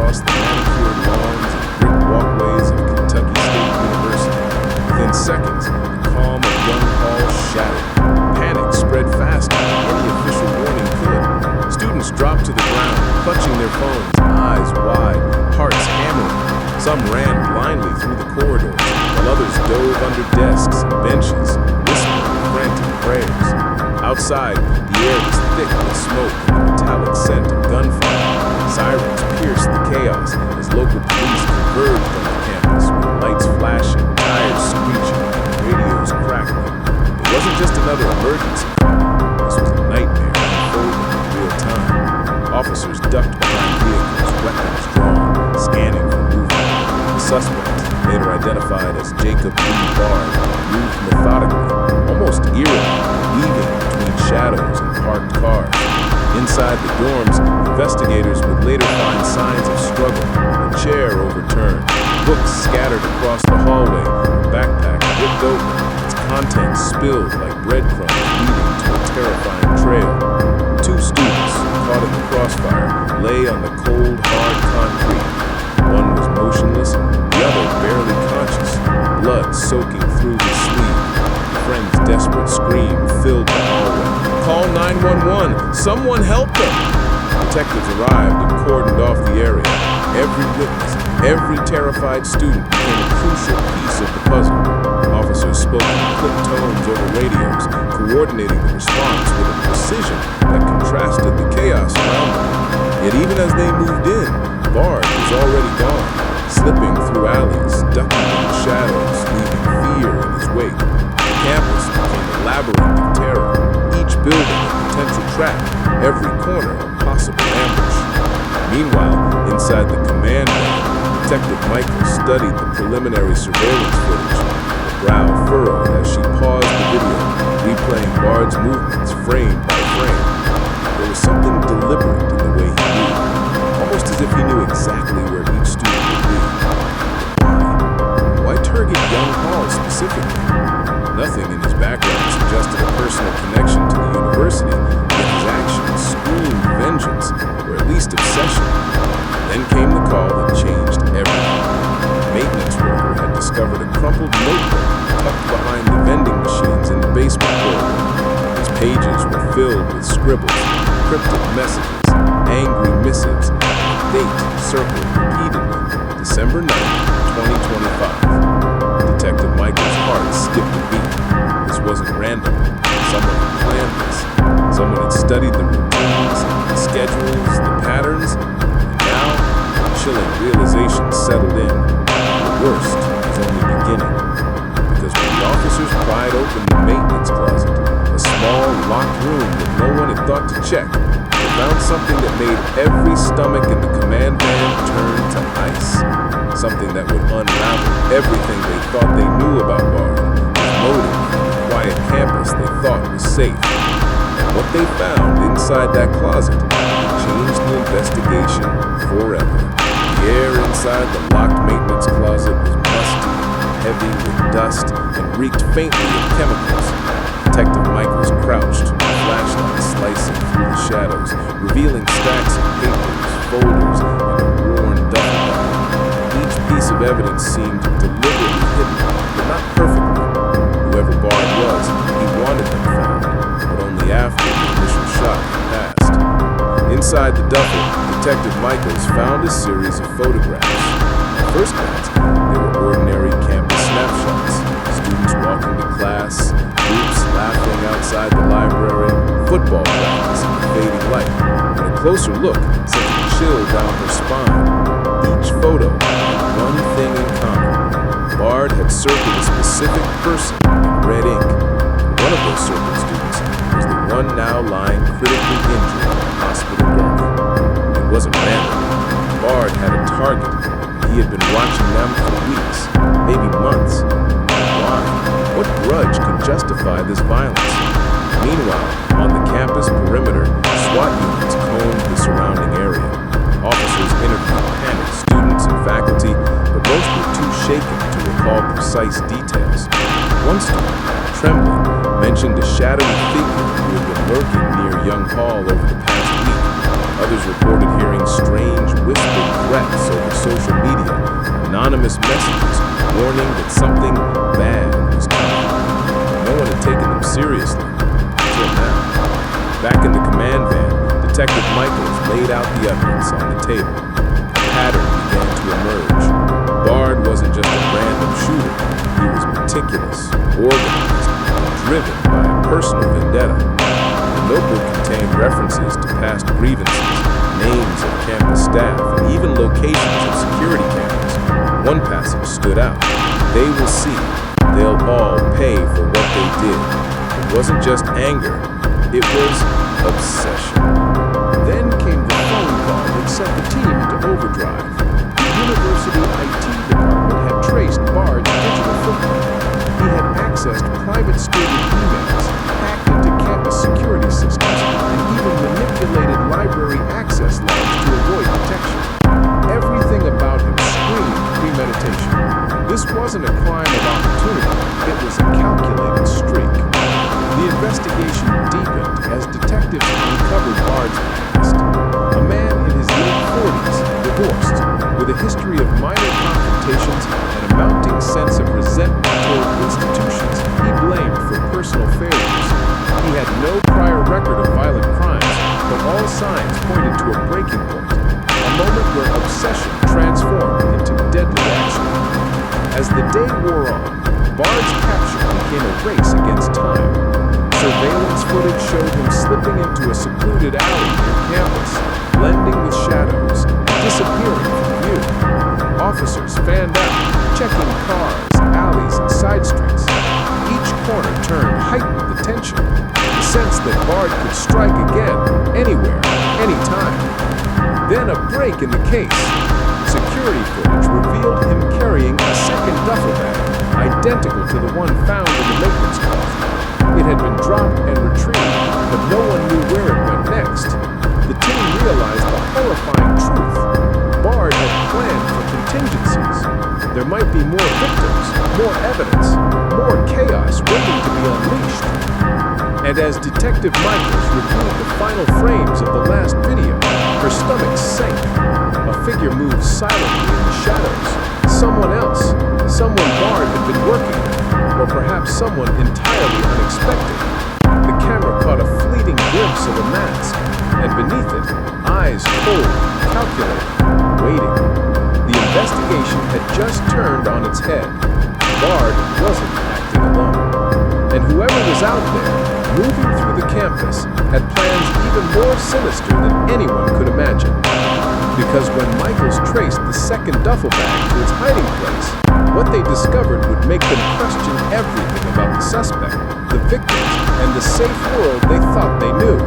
across the manicured lawns and brick walkways of Kentucky State University. Within seconds, the calm of young Hall shattered. Panic spread faster than any official warning could. Students dropped to the ground, clutching their phones, eyes wide, hearts hammering. Some ran blindly through the corridors, while others dove under desks and benches, whispering frantic prayers. Outside, the air was thick with smoke and the metallic scent of gunfire. Sirens pierced the chaos as local police converged on the campus with lights flashing, tires screeching, radios crackling. It wasn't just another emergency. This was a nightmare unfolding in real time. Officers ducked behind vehicles, weapons drawn, scanning for movement. The suspect, later identified as Jacob Lee Bard, moved methodically, almost eerily, weaving between shadows and parked cars. Inside the dorms, investigators would later find signs of struggle, a chair overturned, books scattered across the hallway, a backpack ripped open, its contents spilled like breadcrumbs leading to a terrifying trail. 2 students, caught in the crossfire, lay on the cold, hard concrete. One was motionless, the other barely conscious, blood soaking through his sleeve. A friend's desperate scream filled the hallway. "Call 911! Someone help them!" Detectives arrived and cordoned off the area. Every witness, every terrified student became a crucial piece of the puzzle. Officers spoke in clipped tones over radios, coordinating the response with a precision that contrasted the chaos around them. Yet even as they moved in, Bard was already gone, slipping through alleys, ducking in the shadows, leaving fear in his wake. The campus became a labyrinth of terror, each building a potential trap, every corner a possible ambush. Meanwhile, inside the command van, Detective Michael studied the preliminary surveillance footage, her brow furrowed as she paused the video, replaying Bard's movements frame by frame. There was something deliberate in the way he moved, almost as if he knew exactly where each student would be. Why target young Hall specifically? Nothing in his background suggested a personal connection to the university, yet his actions screamed vengeance, or at least obsession. Then came the call that changed everything. A maintenance worker had discovered a crumpled notebook tucked behind the vending machines in the basement corridor. Its pages were filled with scribbles, cryptic messages, angry missives, and a date circled repeatedly, December 9th, 2025. Detective Michael's heart skipped a beat. This wasn't random. Someone had planned this. Someone had studied the routines, the schedules, the patterns, and now a chilling realization settled in. The worst was only beginning. Because when the officers pried open the maintenance closet, a small, locked room that no one had thought to check, they found something that made every stomach in the command van turn to ice. Something that would unravel everything they thought they knew about Bard, his motive, the quiet campus they thought was safe. And what they found inside that closet changed the investigation forever. The air inside the locked maintenance closet was musty, heavy with dust, and reeked faintly of chemicals. Detective Michaels crouched, flashlight slicing through the shadows, revealing stacks of papers, folders, and a worn duffel bag. Each piece of evidence seemed deliberately hidden, but not perfectly. Whoever Bard was, he wanted them found, but only after the initial shock had passed. Inside the duffel, Detective Michaels found a series of photographs. At first glance, they were ordinary campus snapshots. Students walking to class, groups laughing outside the library, football practice in the fading light. But a closer look sent a chill down her spine. Each photo had one thing in common. Bard had circled a specific person in red ink. One of those circled students was the one now lying critically injured in a hospital gurney. It wasn't random. Bard had a target, and he had been watching them for weeks, maybe months. Why? What grudge could justify this violence? Meanwhile, on the campus perimeter, SWAT units combed the surrounding area. Officers interviewed panicked students and faculty, but most were too shaken to recall precise details. One student, trembling, mentioned a shadowy figure who had been lurking near young Hall over the past week. Others reported hearing strange whispered threats over social media, anonymous messages warning that something bad was coming. No one had taken them seriously until now. Back in the command van, Detective Michaels laid out the evidence on the table. A pattern began to emerge. Bard wasn't just a random shooter. He was meticulous, organized, and driven by a personal vendetta. The notebook contained references to past grievances, names of campus staff, and even locations of security cameras. One passage stood out. They will see. They'll all pay for what they did. It wasn't just anger. It was obsession. Then came the phone call that set the team into overdrive. The university IT department had traced Bard's digital footprint. He had accessed private student emails, hacked into campus security systems, and even manipulated library access logs to avoid detection. Everything about him screamed premeditation. This wasn't a crime of opportunity, it was a calculated streak. The investigation deepened as detectives uncovered Bard's past. A man in his late 40s, divorced, with a history of minor confrontations and a mounting sense of resentment toward institutions he blamed for personal failures. He had no prior record of violent crimes, but all signs pointed to a breaking point, a moment where obsession transformed into deadly action. As the day wore on, Bard's capture became a race against time. Surveillance footage showed him slipping into a secluded alley near campus, blending with shadows and disappearing from view. Officers fanned out, checking cars, alleys, and side streets. Each corner turned heightened the tension, the sense that Bard could strike again, anywhere, anytime. Then a break in the case. Security footage revealed him carrying a second duffel bag, identical to the one found in the maintenance closet. It had been dropped and retrieved, but no one knew where it went next. The team realized the horrifying truth. Bard had planned for contingencies. There might be more victims, more evidence, more chaos waiting to be unleashed. And as Detective Michaels reviewed the final frames of the last video, her stomach sank. A figure moved silently in the shadows. Someone else, someone Bard had been working with, or perhaps someone entirely unexpected. The camera caught a fleeting glimpse of a mask, and beneath it, eyes cold, calculating, waiting. The investigation had just turned on its head. Bard wasn't acting alone. And whoever was out there, moving through the campus, had plans even more sinister than anyone could imagine. Because when Michaels traced the second duffel bag to its hiding place, what they discovered would make them question everything about the suspect, the victims, and the safe world they thought they knew.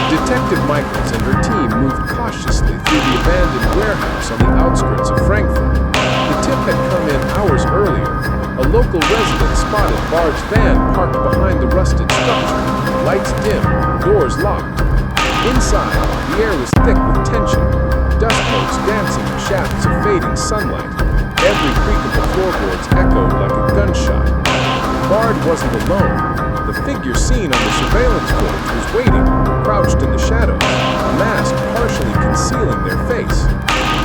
Detective Michaels and her team moved cautiously through the abandoned warehouse on the outskirts of Frankfurt. The tip had come in hours earlier. A local resident spotted Bard's van parked behind the rusted structure, lights dim, doors locked. Inside, the air was thick with tension, dust motes dancing in shafts of fading sunlight. Every creak of the floorboards echoed like a gunshot. Bard wasn't alone. The figure seen on the surveillance footage was waiting, crouched in the shadows, a mask partially concealing their face.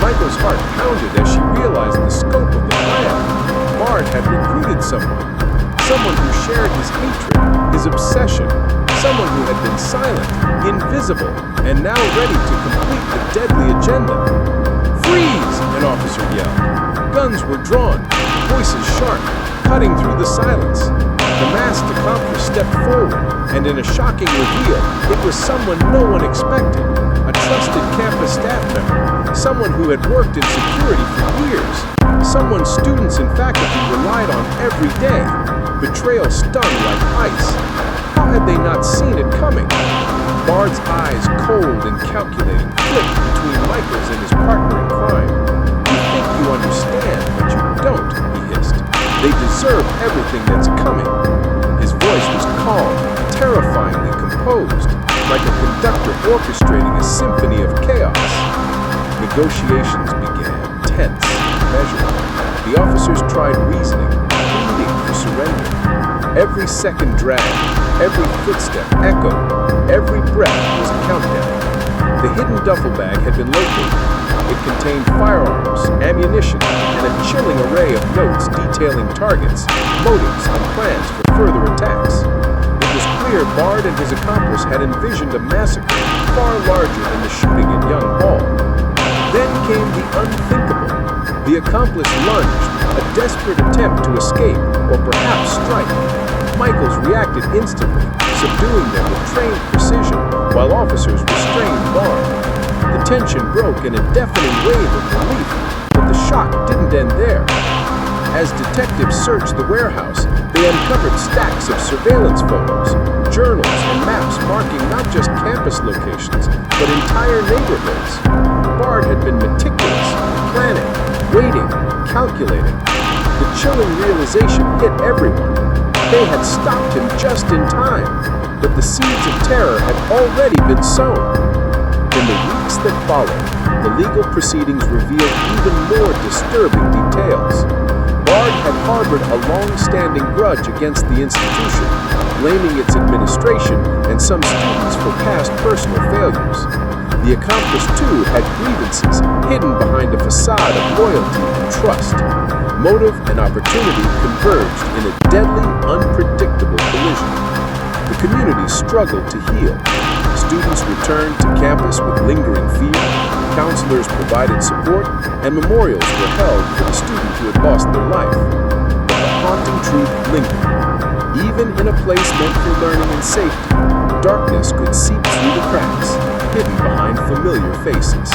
Michael's heart pounded as she realized the scope of the plan. Bard had recruited someone who shared his hatred, his obsession, someone who had been silent, invisible, and now ready to complete the deadly agenda. "Freeze!" an officer yelled. Guns were drawn, voices sharp, cutting through the silence. The masked accomplice stepped forward, and in a shocking reveal, it was someone no one expected, a trusted campus staff member, someone who had worked in security for years, someone students and faculty relied on every day. Betrayal stung like ice. How had they not seen it coming? Bard's eyes, cold and calculating, flicked between Michaels and his partner in crime. "You think you understand, but you don't," he hissed. "They deserve everything that's coming." His voice was calm, terrifyingly composed, like a conductor orchestrating a symphony of chaos. Negotiations began, tense and measured. The officers tried reasoning, pleading for surrender. Every second dragged, every footstep echoed, every breath was a countdown. The hidden duffel bag had been located. It contained firearms, ammunition, and a chilling array of notes detailing targets, motives, and plans for further attacks. It was clear Bard and his accomplice had envisioned a massacre far larger than the shooting at Young Hall. Then came the unthinkable. The accomplice lunged, a desperate attempt to escape or perhaps strike. Michaels reacted instantly, subduing them with trained precision while officers restrained Bard. The tension broke in a deafening wave of relief, but the shock didn't end there. As detectives searched the warehouse, they uncovered stacks of surveillance photos, journals, and maps marking not just campus locations, but entire neighborhoods. Bard had been meticulous, planning, waiting, calculating. The chilling realization hit everyone. They had stopped him just in time, but the seeds of terror had already been sown. In the weeks that followed, the legal proceedings revealed even more disturbing details. Bard had harbored a long-standing grudge against the institution, blaming its administration and some students for past personal failures. The accomplice, too, had grievances hidden behind a facade of loyalty and trust. Motive and opportunity converged in a deadly, unpredictable collision. The community struggled to heal. Students returned to campus with lingering fear, counselors provided support, and memorials were held for the student who had lost their life. But the haunting truth lingered. Even in a place meant for learning and safety, darkness could seep through the cracks, hidden behind familiar faces.